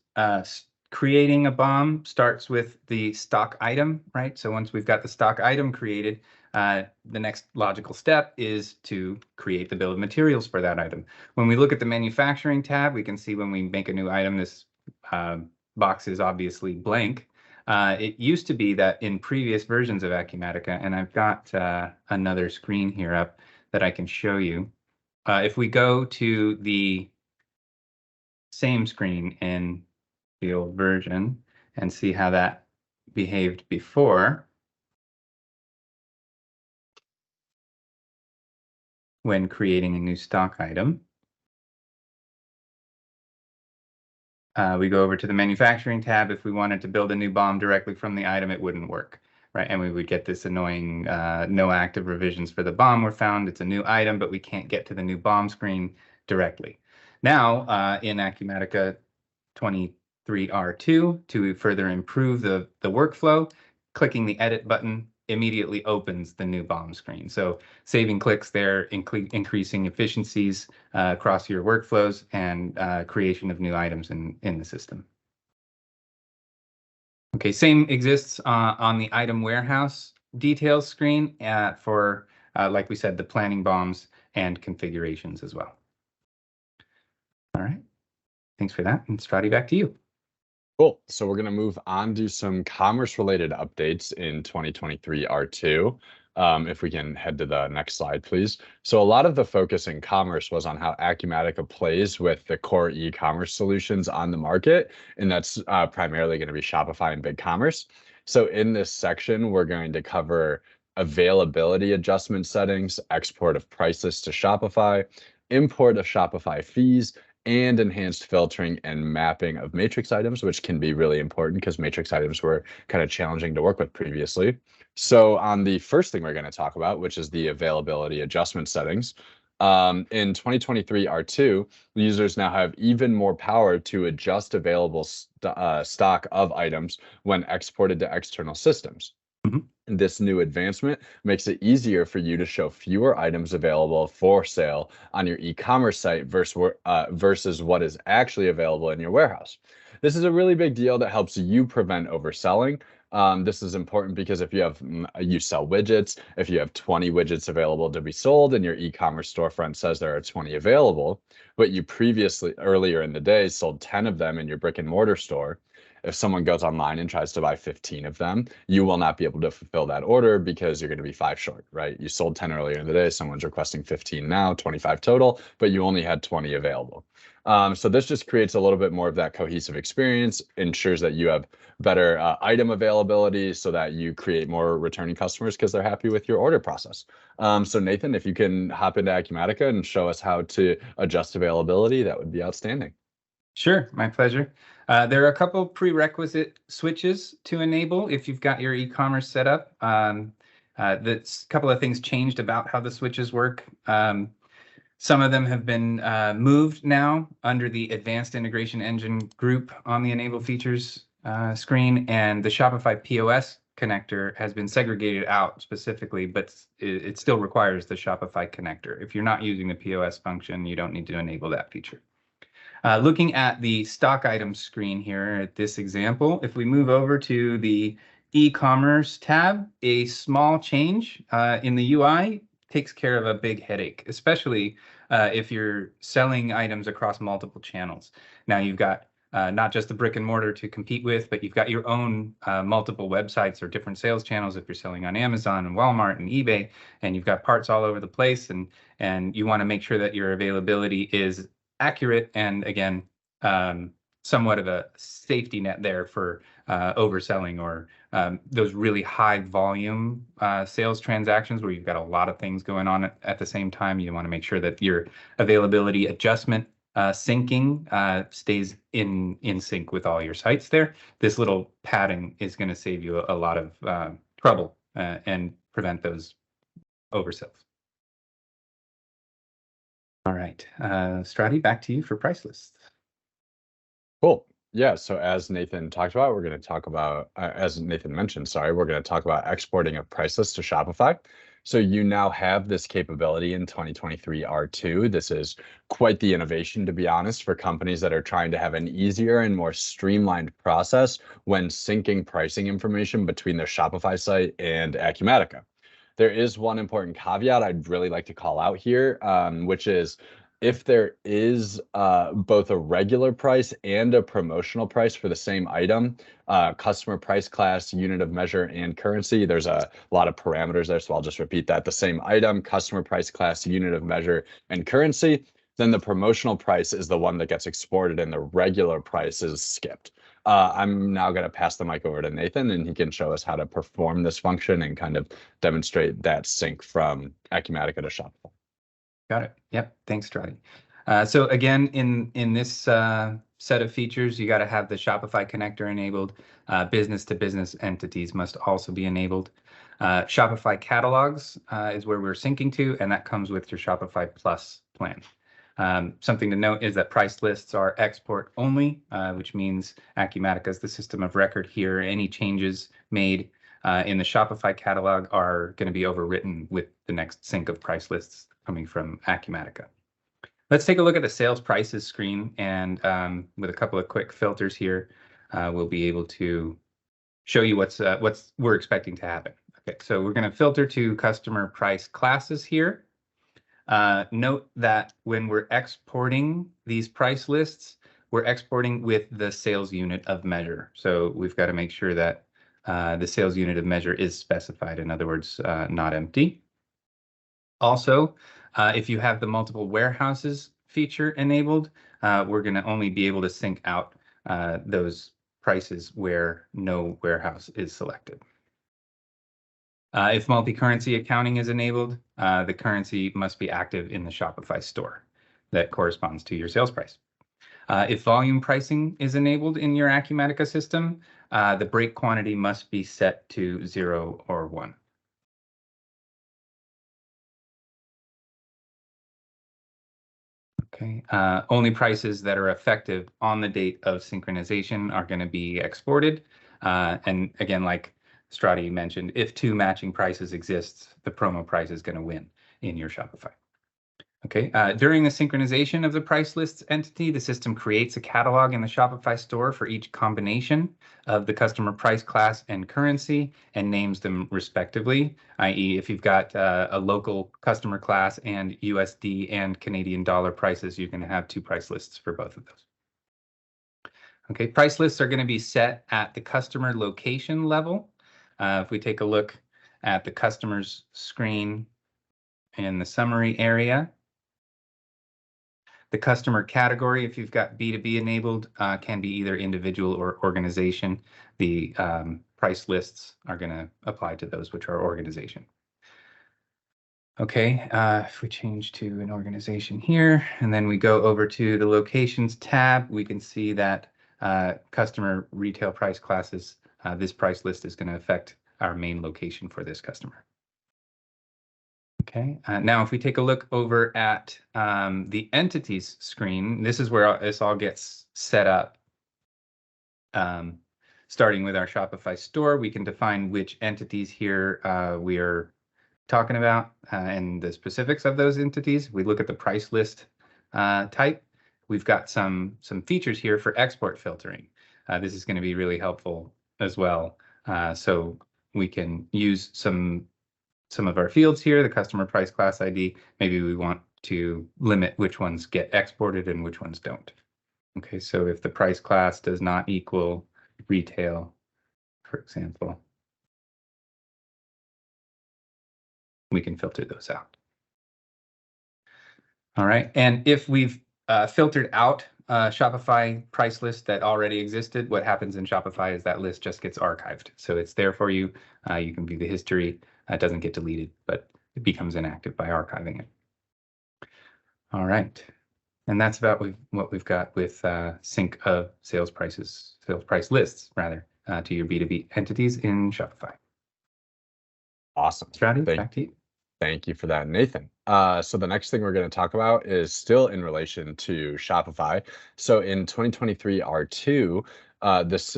creating a BOM starts with the stock item, right? So once we've got the stock item created, the next logical step is to create the bill of materials for that item. When we look at the manufacturing tab, we can see when we make a new item, this box is obviously blank. It used to be that in previous versions of Acumatica, and I've got another screen here up that I can show you. If we go to the same screen in the old version and see how that behaved before, when creating a new stock item, we go over to the manufacturing tab. If we wanted to build a new BOM directly from the item, it wouldn't work, right? And we would get this annoying no active revisions for the BOM were found. It's a new item, but we can't get to the new BOM screen directly. Now, in Acumatica 23R2, to further improve the workflow, clicking the edit button immediately opens the new BOM screen. So saving clicks there, increasing efficiencies across your workflows, and creation of new items in the system. Okay, same exists on the item warehouse details screen for, like we said, the planning BOMs and configurations as well. All right, thanks for that. And Strati, back to you. Cool. So we're going to move on to some commerce-related updates in 2023 R2. If we can head to the next slide, please. So a lot of the focus in commerce was on how Acumatica plays with the core e-commerce solutions on the market, and that's primarily going to be Shopify and BigCommerce. So in this section, we're going to cover availability adjustment settings, export of price lists to Shopify, import of Shopify fees, and enhanced filtering and mapping of matrix items, which can be really important because matrix items were kind of challenging to work with previously. So on the first thing we're going to talk about, which is the availability adjustment settings, in 2023 R2, users now have even more power to adjust available stock of items when exported to external systems. This new advancement makes it easier for you to show fewer items available for sale on your e-commerce site versus what is actually available in your warehouse. This is a really big deal that helps you prevent overselling. This is important because if you sell widgets, if you have 20 widgets available to be sold and your e-commerce storefront says there are 20 available, but you earlier in the day sold 10 of them in your brick and mortar store, if someone goes online and tries to buy 15 of them, you will not be able to fulfill that order because you're going to be 5 short, right? You sold 10 earlier in the day, someone's requesting 15 now, 25 total, but you only had 20 available. So this just creates a little bit more of that cohesive experience, ensures that you have better item availability so that you create more returning customers because they're happy with your order process. So Nathan, if you can hop into Acumatica and show us how to adjust availability, that would be outstanding. Sure, my pleasure. There are a couple prerequisite switches to enable if you've got your e-commerce set up. That's a couple of things changed about how the switches work. Some of them have been moved now under the Advanced Integration Engine group on the Enable Features screen, and the Shopify POS connector has been segregated out specifically, but it still requires the Shopify connector. If you're not using the POS function, you don't need to enable that feature. Looking at the stock items screen here at this example, if we move over to the e-commerce tab, a small change in the UI takes care of a big headache, especially if you're selling items across multiple channels. Now you've got not just the brick and mortar to compete with, but you've got your own multiple websites or different sales channels if you're selling on Amazon and Walmart and eBay, and you've got parts all over the place, and you want to make sure that your availability is accurate and, again, somewhat of a safety net there for overselling or those really high volume sales transactions where you've got a lot of things going on at the same time. You want to make sure that your availability adjustment syncing stays in sync with all your sites there. This little padding is going to save you a lot of trouble and prevent those oversells. All right, Strati, back to you for price lists. Cool. Yeah. So as Nathan talked about, we're going to talk about, as Nathan mentioned, sorry, we're going to talk about exporting a price list to Shopify. So you now have this capability in 2023 R2. This is quite the innovation, to be honest, for companies that are trying to have an easier and more streamlined process when syncing pricing information between their Shopify site and Acumatica. There is one important caveat I'd really like to call out here, which is if there is both a regular price and a promotional price for the same item, customer price class, unit of measure, and currency, there's a lot of parameters there, so I'll just repeat that. The same item, customer price class, unit of measure, and currency, then the promotional price is the one that gets exported and the regular price is skipped. I'm now going to pass the mic over to Nathan, and he can show us how to perform this function and kind of demonstrate that sync from Acumatica to Shopify. Got it. Yep. Thanks, Strati. So again, in this set of features, you got to have the Shopify connector enabled. Business to business entities must also be enabled. Shopify catalogs is where we're syncing to, and that comes with your Shopify Plus plan. Something to note is that price lists are export only, which means Acumatica is the system of record here. Any changes made in the Shopify catalog are going to be overwritten with the next sync of price lists coming from Acumatica. Let's take a look at the sales prices screen, and with a couple of quick filters here, we'll be able to show you what's we're expecting to happen. Okay, so we're going to filter to customer price classes here. Note that when we're exporting these price lists, we're exporting with the sales unit of measure. So we've got to make sure that the sales unit of measure is specified, in other words, not empty. Also, if you have the multiple warehouses feature enabled, we're going to only be able to sync out those prices where no warehouse is selected. If multi-currency accounting is enabled, the currency must be active in the Shopify store that corresponds to your sales price. If volume pricing is enabled in your Acumatica system, the break quantity must be set to 0 or 1. Okay. Only prices that are effective on the date of synchronization are going to be exported. And again, like Strati mentioned, if two matching prices exist, the promo price is going to win in your Shopify. Okay. During the synchronization of the price lists entity, the system creates a catalog in the Shopify store for each combination of the customer price class and currency and names them respectively, i.e. if you've got a local customer class and USD and Canadian dollar prices, you're going to have two price lists for both of those. Okay, price lists are going to be set at the customer location level. If we take a look at the customer's screen in the summary area, the customer category, if you've got B2B enabled, can be either individual or organization. The price lists are going to apply to those which are organization. Okay, if we change to an organization here, and then we go over to the locations tab, we can see that customer retail price classes, this price list is going to affect our main location for this customer. Okay, now if we take a look over at the entities screen, this is where this all gets set up. Starting with our Shopify store, we can define which entities here we are talking about and the specifics of those entities. We look at the price list type. We've got some features here for export filtering. This is going to be really helpful as well. So we can use some of our fields here, the customer price class ID. Maybe we want to limit which ones get exported and which ones don't. Okay, so if the price class does not equal retail, for example, we can filter those out. All right, and if we've filtered out a Shopify price list that already existed, what happens in Shopify is that list just gets archived. So it's there for you. You can view the history. It doesn't get deleted, but it becomes inactive by archiving it. All right, and that's about what we've got with sync of sales price lists, rather, to your B2B entities in Shopify. Awesome. Strati, back to you. Thank you for that, Nathan. So the next thing we're going to talk about is still in relation to Shopify. So in 2023 R2, this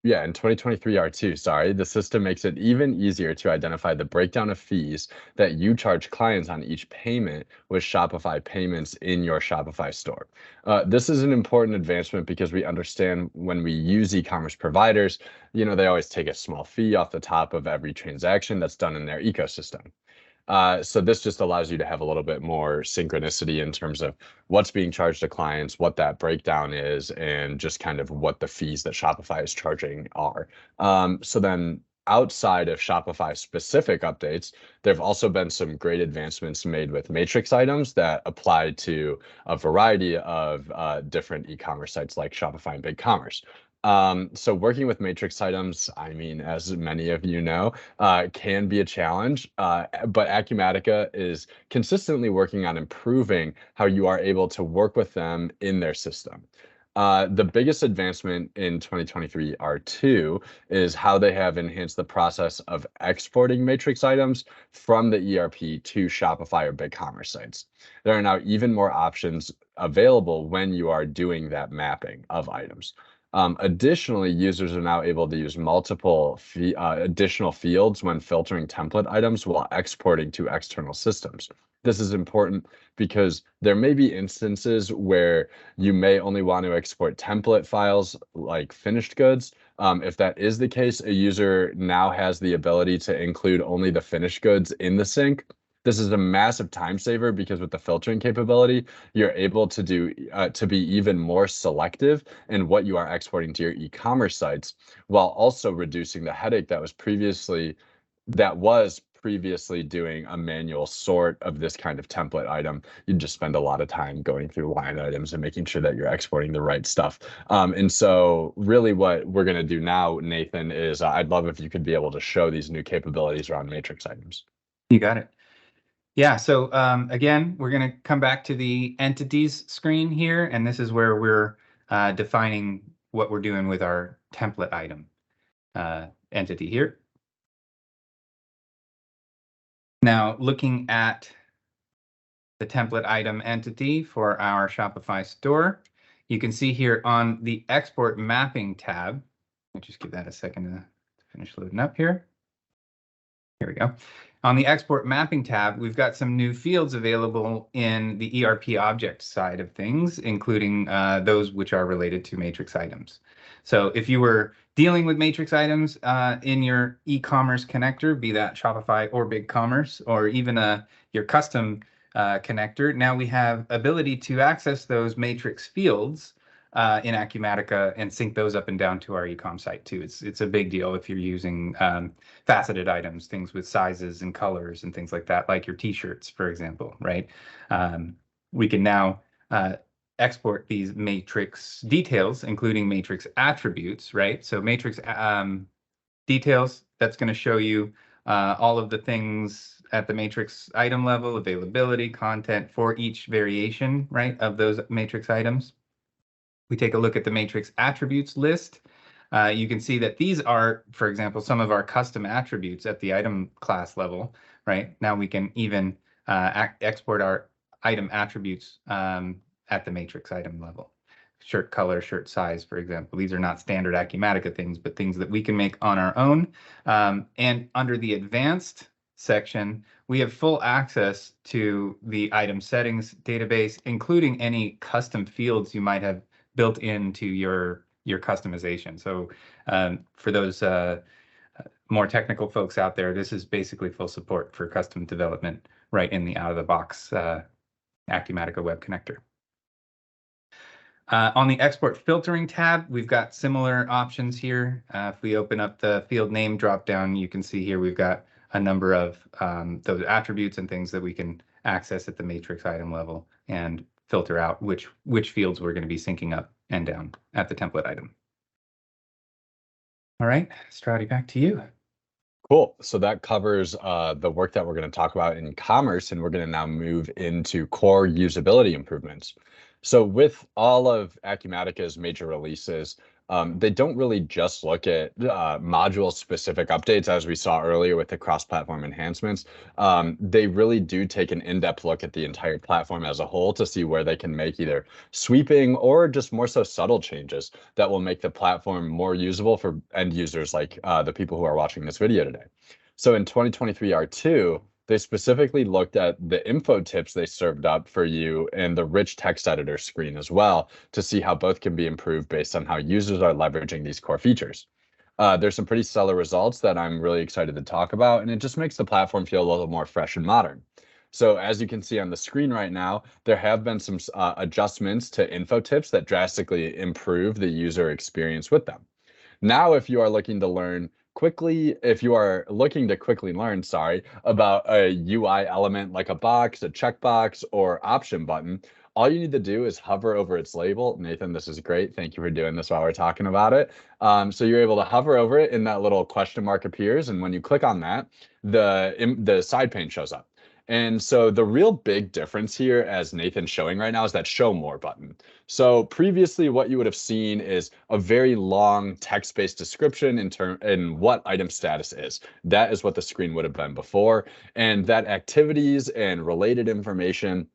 yeah, in 2023 R2, sorry, the system makes it even easier to identify the breakdown of fees that you charge clients on each payment with Shopify payments in your Shopify store. This is an important advancement because we understand when we use e-commerce providers, they always take a small fee off the top of every transaction that's done in their ecosystem. So this just allows you to have a little bit more synchronicity in terms of what's being charged to clients, what that breakdown is, and just kind of what the fees that Shopify is charging are. So then outside of Shopify specific updates, there have also been some great advancements made with matrix items that apply to a variety of different e-commerce sites like Shopify and BigCommerce. So working with matrix items, I mean, as many of you know, can be a challenge, but Acumatica is consistently working on improving how you are able to work with them in their system. The biggest advancement in 2023 R2 is how they have enhanced the process of exporting matrix items from the ERP to Shopify or BigCommerce sites. There are now even more options available when you are doing that mapping of items. Additionally, users are now able to use multiple additional fields when filtering template items while exporting to external systems. This is important because there may be instances where you may only want to export template files like finished goods. If that is the case, a user now has the ability to include only the finished goods in the sync. This is a massive time saver because with the filtering capability, you're able to be even more selective in what you are exporting to your e-commerce sites, while also reducing the headache that was previously doing a manual sort of this kind of template item. You just spend a lot of time going through line items and making sure that you're exporting the right stuff. And so really what we're going to do now, Nathan, is I'd love if you could be able to show these new capabilities around matrix items. You got it. Yeah, so again, we're going to come back to the entities screen here, and this is where we're defining what we're doing with our template item entity here. Now, looking at the template item entity for our Shopify store, you can see here on the Export Mapping tab, let me just give that a second to finish loading up here. Here we go. On the Export Mapping tab, we've got some new fields available in the ERP object side of things, including those which are related to matrix items. So if you were dealing with matrix items in your e-commerce connector, be that Shopify or BigCommerce, or even your custom connector, now we have ability to access those matrix fields in Acumatica and sync those up and down to our e-com site too. It's a big deal if you're using faceted items, things with sizes and colors and things like that, like your t-shirts, for example, right? We can now export these matrix details, including matrix attributes, right? So matrix details, that's going to show you all of the things at the matrix item level, availability, content for each variation, right, of those matrix items. We take a look at the matrix attributes list. You can see that these are, for example, some of our custom attributes at the item class level, right? Now we can even export our item attributes at the matrix item level. Shirt color, shirt size, for example. These are not standard Acumatica things, but things that we can make on our own. And under the advanced section, we have full access to the item settings database, including any custom fields you might have built into your customization. So for those more technical folks out there, this is basically full support for custom development right in the out-of-the-box Acumatica web connector. On the export filtering tab, we've got similar options here. If we open up the field name dropdown, you can see here we've got a number of those attributes and things that we can access at the matrix item level and filter out which fields we're going to be syncing up and down at the template item. All right, Stroudy, back to you. Cool. So that covers the work that we're going to talk about in commerce, and we're going to now move into core usability improvements. So with all of Acumatica's major releases, They don't really just look at module-specific updates, as we saw earlier with the cross-platform enhancements. They really do take an in-depth look at the entire platform as a whole to see where they can make either sweeping or just more so subtle changes that will make the platform more usable for end users like the people who are watching this video today. So in 2023 R2, they specifically looked at the info tips they served up for you in the rich text editor screen as well to see how both can be improved based on how users are leveraging these core features. There's some pretty stellar results that I'm really excited to talk about, and it just makes the platform feel a little more fresh and modern. So as you can see on the screen right now, there have been some adjustments to info tips that drastically improve the user experience with them. Now, if you are looking to learn quickly, if you are looking to quickly learn, sorry, about a UI element like a box, a checkbox, or option button, all you need to do is hover over its label. Nathan, this is great. Thank you for doing this while we're talking about it. So you're able to hover over it and that little question mark appears. And when you click on that, the side pane shows up. And so the real big difference here, as Nathan's showing right now, is that show more button. So previously, what you would have seen is a very long text-based description in what item status is. That is what the screen would have been before. And that activities and related information,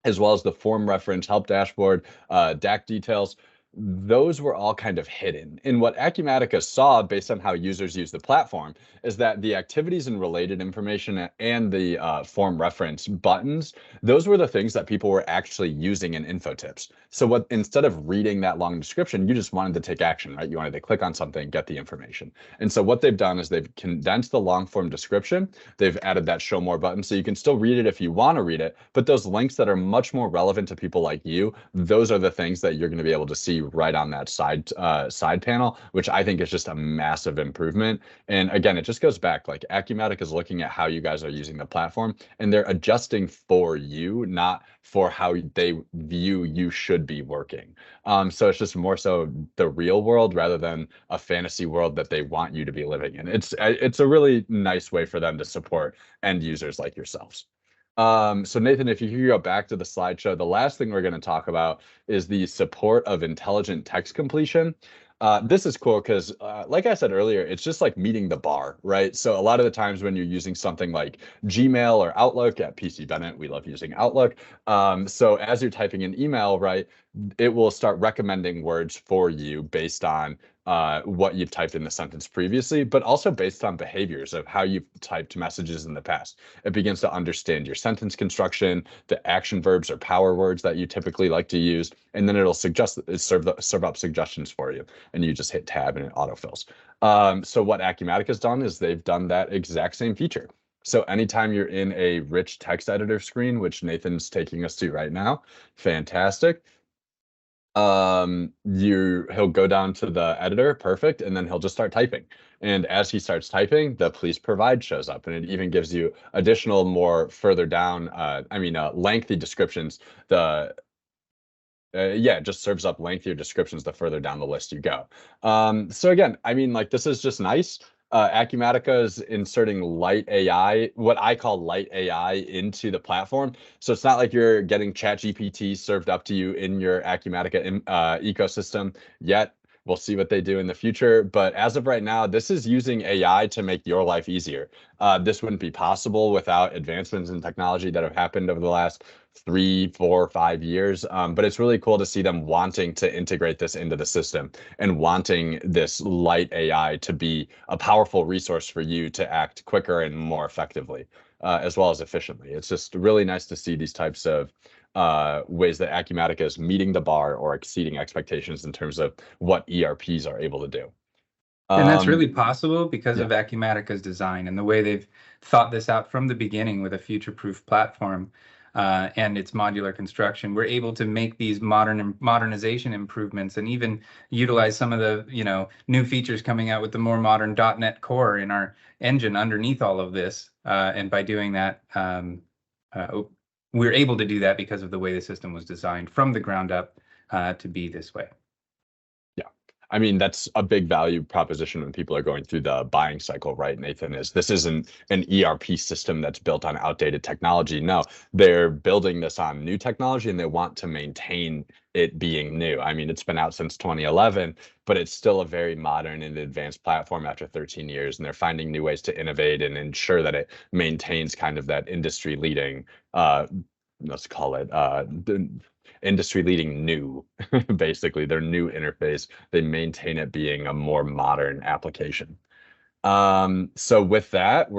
as well as the form reference, help dashboard, DAC details, those were all kind of hidden. And what Acumatica saw based on how users use the platform is that the activities and related information and the form reference buttons, those were the things that people were actually using in InfoTips. So what instead of reading that long description, you just wanted to take action, right? You wanted to click on something, get the information. And so what they've done is they've condensed the long form description. They've added that show more button so you can still read it if you want to read it, but those links that are much more relevant to people like you, those are the things that you're going to be able to see right on that side panel, which I think is just a massive improvement. And again, it just goes back, like Acumatica is looking at how you guys are using the platform and they're adjusting for you, not for how they view you should be working. So it's just more so the real world rather than a fantasy world that they want you to be living in. It's a really nice way for them to support end users like yourselves. So Nathan, if you could go back to the slideshow, the last thing we're going to talk about is the support of intelligent text completion. This is cool because, like I said earlier, it's just like meeting the bar, right? So a lot of the times when you're using something like Gmail or Outlook at PC Bennett, we love using Outlook. So as you're typing an email, right, it will start recommending words for you based on what you've typed in the sentence previously, but also based on behaviors of how you've typed messages in the past. It begins to understand your sentence construction, the action verbs or power words that you typically like to use, and then it'll serve up suggestions for you, and you just hit tab and it autofills. So what Acumatica has done is they've done that exact same feature. So anytime you're in a rich text editor screen, which Nathan's taking us to right now, fantastic. He'll go down to the editor, perfect, and then he'll just start typing. And as he starts typing, the please provide shows up, and it even gives you additional more further down, lengthy descriptions. It just serves up lengthier descriptions the further down the list you go. So again, I mean, like this is just nice. Acumatica is inserting light AI, what I call light AI, into the platform. So it's not like you're getting ChatGPT served up to you in your Acumatica ecosystem yet. We'll see what they do in the future. But as of right now, this is using AI to make your life easier. This wouldn't be possible without advancements in technology that have happened over the last 3, 4, 5 years. But it's really cool to see them wanting to integrate this into the system and wanting this light AI to be a powerful resource for you to act quicker and more effectively, as well as efficiently. It's just really nice to see these types of ways that Acumatica is meeting the bar or exceeding expectations in terms of what ERPs are able to do. And that's really possible because yeah. of Acumatica's design and the way they've thought this out from the beginning with a future-proof platform and its modular construction. We're able to make these modernization improvements and even utilize some of the new features coming out with the more modern .NET Core in our engine underneath all of this. And by doing that, we're able to do that because of the way the system was designed from the ground up to be this way. I mean, that's a big value proposition when people are going through the buying cycle, right, Nathan? Is this isn't an ERP system that's built on outdated technology. No, they're building this on new technology and they want to maintain it being new. I mean, it's been out since 2011, but it's still a very modern and advanced platform after 13 years. And they're finding new ways to innovate and ensure that it maintains kind of that industry leading, let's call it, the industry leading new, basically their new interface. They maintain it being a more modern application. So with that,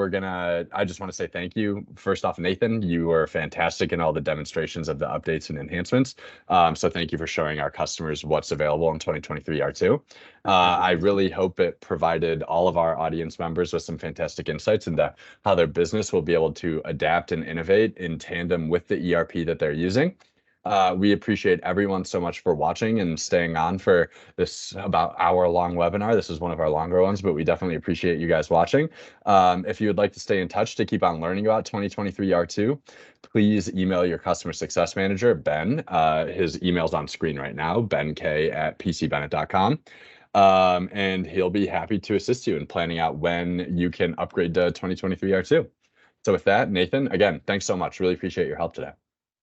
I just want to say thank you. First off, Nathan, you were fantastic in all the demonstrations of the updates and enhancements. So thank you for showing our customers what's available in 2023 R2. I really hope it provided all of our audience members with some fantastic insights into how their business will be able to adapt and innovate in tandem with the ERP that they're using. We appreciate everyone so much for watching and staying on for this about hour-long webinar. This is one of our longer ones, but we definitely appreciate you guys watching. If you would like to stay in touch to keep on learning about 2023 R2, please email your customer success manager, Ben. His email's on screen right now, benk@pcbennett.com. And he'll be happy to assist you in planning out when you can upgrade to 2023 R2. So with that, Nathan, again, thanks so much. Really appreciate your help today.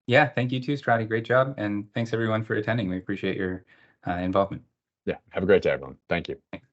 Yeah, thank you too, Strati. Great job. And thanks everyone for attending. We appreciate your involvement. Yeah, have a great day, everyone. Thank you. Thanks.